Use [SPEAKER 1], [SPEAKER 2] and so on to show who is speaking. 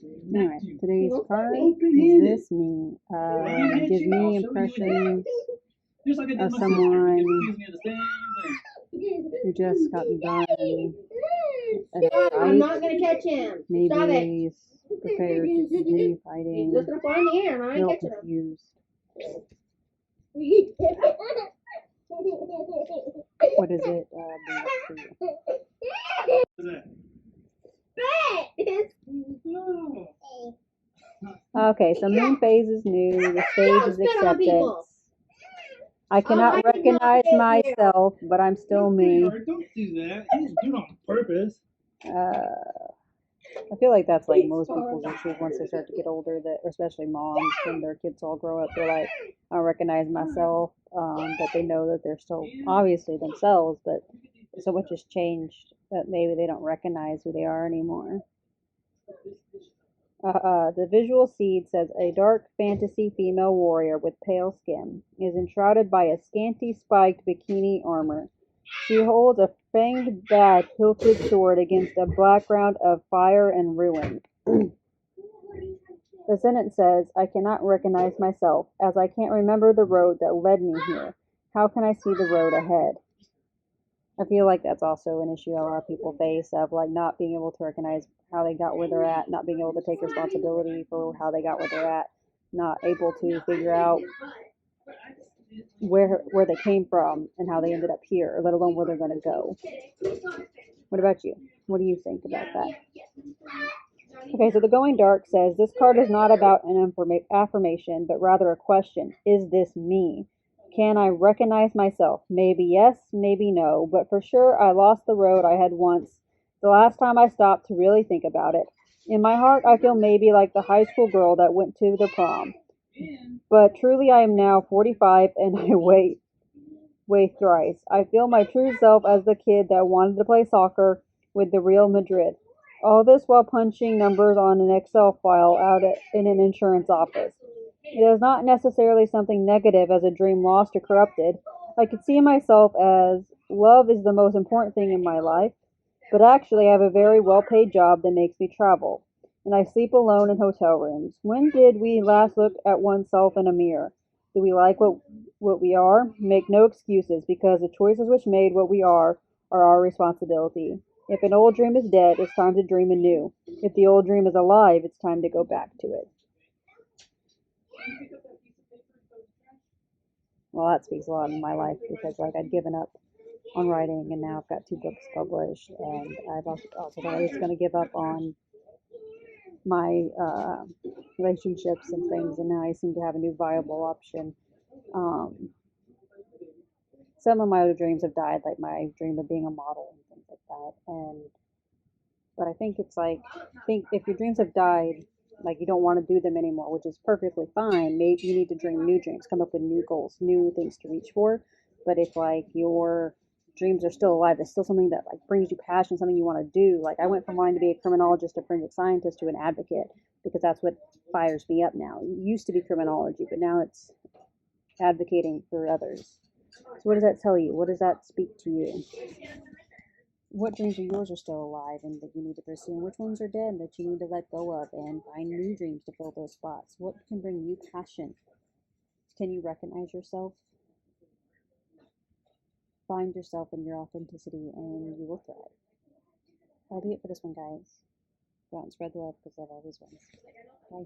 [SPEAKER 1] Anyway, today's card is this me. Gives me impressions of someone who just got done at a fight.
[SPEAKER 2] I'm not gonna catch him.
[SPEAKER 1] Maybe he's prepared to continue fighting.
[SPEAKER 2] Just gonna fly in the air and I ain't catching him.
[SPEAKER 1] Confused. What is it bring up for you? Okay, so moon phase is new. The stage is acceptance. I cannot recognize myself, but I'm still me.
[SPEAKER 3] Don't do that. You didn't do it on purpose.
[SPEAKER 1] I feel like that's like most people's issues once they start to get older, that, or especially moms, when their kids all grow up, they're like, I don't recognize myself, but they know that they're still obviously themselves, but so much has changed that maybe they don't recognize who they are anymore. The visual seed says a dark fantasy female warrior with pale skin is enshrouded by a scanty spiked bikini armor. She holds a fanged bat hilted sword against a background of fire and ruin. The sentence says, I cannot recognize myself, as I can't remember the road that led me here. How can I see the road ahead? I feel like that's also an issue a lot of people face, of like not being able to recognize how they got where they're at, not being able to take responsibility for how they got where they're at, not able to figure out where they came from and how they ended up here, let alone where they're going to go. What about you? What do you think about that? Okay, so the Going Dark says, this card is not about an affirmation, but rather a question. Is this me? Can I recognize myself? Maybe yes, maybe no, but for sure I lost the road I had once, the last time I stopped to really think about it. In my heart, I feel maybe like the high school girl that went to the prom. But truly I am now 45 and I weigh thrice. I feel my true self as the kid that wanted to play soccer with the Real Madrid. All this while punching numbers on an Excel file out in an insurance office. It is not necessarily something negative as a dream lost or corrupted. I could see myself as love is the most important thing in my life, but actually I have a very well-paid job that makes me travel, and I sleep alone in hotel rooms. When did we last look at oneself in a mirror? Do we like what we are? Make no excuses, because the choices which made what we are our responsibility. If an old dream is dead, it's time to dream anew. If the old dream is alive, it's time to go back to it. Well, that speaks a lot in my life, because like I'd given up on writing, and now I've got 2 books published, and I've also thought I was going to give up on my relationships and things, and now I seem to have a new viable option. Some of my other dreams have died, like my dream of being a model and things like that. But I think it's like, if your dreams have died, like you don't want to do them anymore, which is perfectly fine. Maybe you need to dream new dreams, come up with new goals, new things to reach for. But if like your dreams are still alive, there's still something that like brings you passion, something you want to do. Like I went from wanting to be a criminologist, a forensic scientist, to an advocate, because that's what fires me up now. It used to be criminology, but now it's advocating for others. So what does that tell you? What does that speak to you? What dreams of yours are still alive and that you need to pursue, and which ones are dead that you need to let go of and find new dreams to fill those spots? What can bring you passion? Can you recognize yourself? Find yourself in your authenticity and you will thrive. That'll be it for this one, guys. Go out and spread the love, because love always wins. Bye.